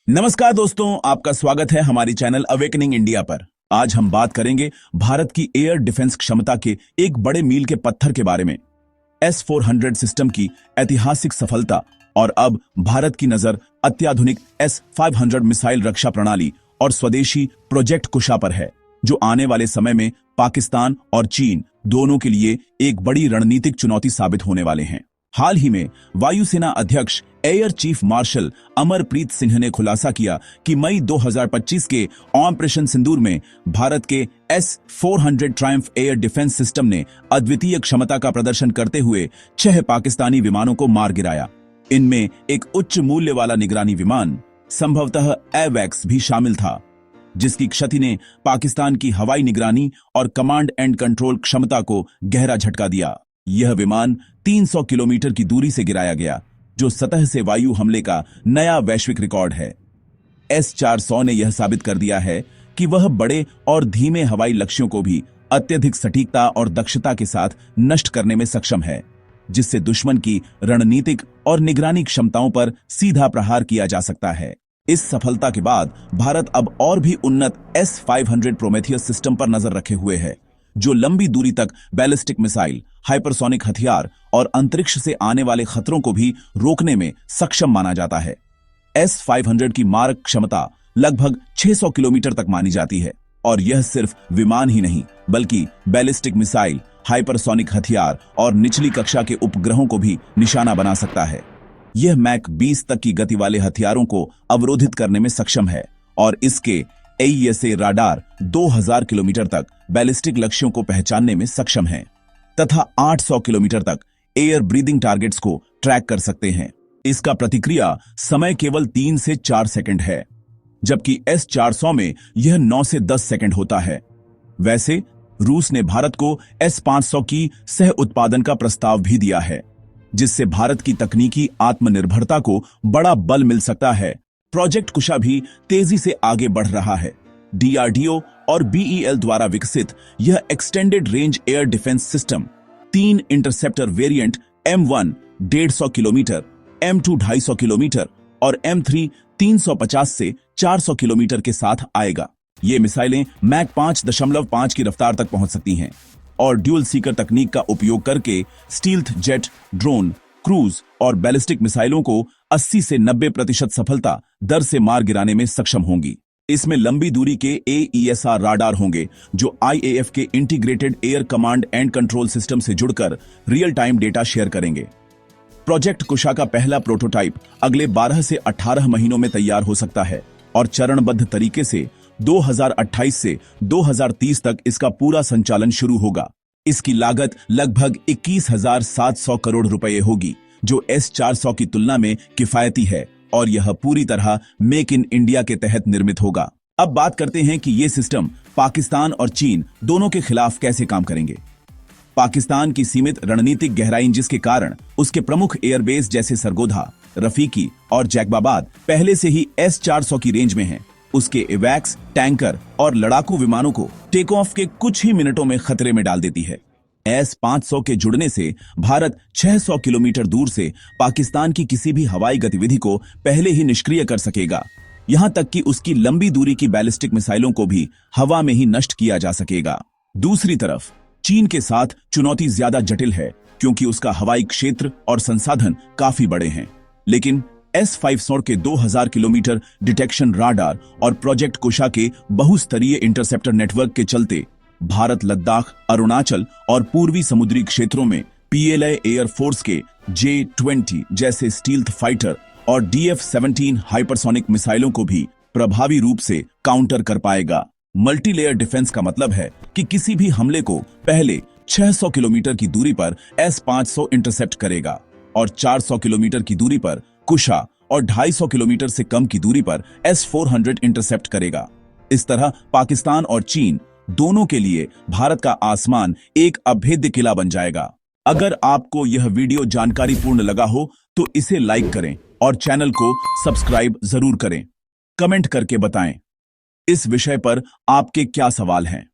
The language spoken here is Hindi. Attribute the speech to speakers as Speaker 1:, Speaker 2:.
Speaker 1: नमस्कार दोस्तों, आपका स्वागत है हमारी चैनल अवेकनिंग इंडिया पर। आज हम बात करेंगे भारत की एयर डिफेंस क्षमता के एक बड़े मील के पत्थर के बारे में, S-400 सिस्टम की ऐतिहासिक सफलता। और अब भारत की नजर अत्याधुनिक S-500 मिसाइल रक्षा प्रणाली और स्वदेशी प्रोजेक्ट कुशा पर है, जो आने वाले समय में पाकिस्तान और चीन दोनों के लिए एक बड़ी रणनीतिक चुनौती साबित होने वाले हैं। हाल ही में वायुसेना अध्यक्ष air chief marshal Amarpreet Singh ने खुलासा किया कि मई 2025 के ऑपरेशन सिंदूर में भारत के S-400 Triumph air defence system ने अद्वितीय क्षमता का प्रदर्शन करते हुए 6 पाकिस्तानी विमानों को मार गिराया। इनमें एक उच्च मूल्य वाला निगरानी विमान, संभवतः एवैक्स, भी शामिल था, जिसकी क्षति ने पाकिस्तान की हवाई निगरानी और कमांड एंड कंट्रोल क्षमता को गहरा झटका दिया। यह विमान 300 किलोमीटर की दूरी से गिराया गया, जो सतह से वायु हमले का नया वैश्विक रिकॉर्ड है। S-400 ने यह साबित कर दिया है कि वह बड़े और धीमे हवाई लक्ष्यों को भी अत्यधिक सटीकता और दक्षता के साथ नष्ट करने में सक्षम है, जिससे दुश्मन की रणनीतिक और निगरानी क्षमताओं पर सीधा प्रहार किया जा सकता है। इस सफलता के बाद भारत अब और भी उन्नत S-500 प्रोमेथियस सिस्टम पर नजर रखे हुए है, जो लंबी दूरी तक बैलिस्टिक मिसाइल, हाइपरसोनिक हथियार और अंतरिक्ष से आने वाले खतरों को भी रोकने में सक्षम माना जाता है। S-500 की मारक क्षमता लगभग 600 किलोमीटर तक मानी जाती है, और यह सिर्फ विमान ही नहीं, बल्कि बैलिस्टिक मिसाइल, हाइपरसोनिक हथियार और निचली कक्षा के उपग्रहों को भी निशाना बना सकता है। यह मैक 20 तक की गति वाले हथियारों को अवरोधित करने में सक्षम है, और इसके AESA राडार 2000 किलोमीटर तक बैलिस्टिक लक्ष्यों को पहचानने में सक्षम है तथा 800 किलोमीटर तक एयर ब्रीदिंग टारगेट्स को ट्रैक कर सकते हैं। इसका प्रतिक्रिया समय केवल 3 से 4 सेकंड है, जबकि S-400 में यह 9 से 10 सेकंड होता है। वैसे रूस ने भारत को S-500 की सह उत्पादन का प्रस्ताव भी दिया है, जिससे भारत की तकनीकी आत्मनिर्भरता को बड़ा बल मिल सकता है। प्रोजेक्ट कुशा भी तेजी से आगे बढ़ रहा है। DRDO और BEL द्वारा विकसित यह extended range air defence system 3 interceptor variant M1 150 kilometre, M2 250 kilometre और M3 350 से 400 किलोमीटर के साथ आएगा। ये मिसाइलें मैक 5.5 की रफ्तार तक पहुंच सकती हैं और ड्यूल सीकर तकनीक का उपयोग करके स्टील्थ जेट, ड्रोन, क्रूज और बैलिस्टिक मिसाइलों को 80 से 90% सफलता दर से मार गिराने में सक्षम होंगी। इसमें लंबी दूरी के AESA राडार होंगे, जो IAF के integrated air command and control system से जुड़कर रियल टाइम डेटा शेयर करेंगे। प्रोजेक्ट कुशा का पहला प्रोटोटाइप अगले 12 से 18 महीनों में तैयार हो सकता है और चरणबद्ध तरीके से 2028 से 2030 तक इसका पूरा संचालन शुरू होगा। इसकी लागत लगभग 21,700 करोड़ रुपए होगी, जो S-400 की तुलना में किफायती है, और यह पूरी तरह मेक इन इंडिया के तहत निर्मित होगा। अब बात करते हैं कि ये सिस्टम पाकिस्तान और चीन दोनों के खिलाफ कैसे काम करेंगे। पाकिस्तान की सीमित रणनीतिक गहराई, जिसके कारण उसके प्रमुख एयरबेस जैसे सरगोधा, रफीकी और जैकबाबाद पहले से ही S-400 की रेंज में हैं, उसके एवैक्स, टैंकर और लड़ाकू विमानों को टेक ऑफ के कुछ ही मिनटों में खतरे में डाल देती है। S-500 के जुड़ने से भारत 600 किलोमीटर दूर से पाकिस्तान की किसी भी हवाई गतिविधि को पहले ही निष्क्रिय कर सकेगा। यहां तक कि उसकी लंबी दूरी की बैलिस्टिक मिसाइलों को भी हवा में ही नष्ट किया जा सकेगा। दूसरी तरफ चीन के साथ चुनौती ज्यादा जटिल है, क्योंकि उसका हवाई क्षेत्र और संसाधन काफी बड़े हैं। लेकिन S-500 के 2000 किलोमीटर डिटेक्शन राडार और प्रोजेक्ट कुशा के बहुस्तरीय इंटरसेप्टर नेटवर्क के चलते भारत लद्दाख, अरुणाचल और पूर्वी समुद्री क्षेत्रों में PLA एयरफोर्स के J-20 जैसे स्टील्थ फाइटर और DF-17 हाइपरसोनिक मिसाइलों को भी प्रभावी रूप से काउंटर कर पाएगा। मल्टीलेयर डिफेंस का मतलब है कि किसी भी हमले को पहले 600 किलोमीटर की दूरी पर S-500 इंटरसेप्ट करेगा और 400 किलोमीटर की दूरी पर कुशा और 250 किलोमीटर से कम की दूरी पर S-400 इंटरसेप्ट करेगा। इस तरह पाकिस्तान और चीन दोनों के लिए भारत का आसमान एक अभेद्य किला बन जाएगा। अगर आपको यह वीडियो जानकारीपूर्ण लगा हो तो इसे लाइक करें और चैनल को सब्सक्राइब जरूर करें। कमेंट करके बताएं इस विषय पर आपके क्या सवाल हैं।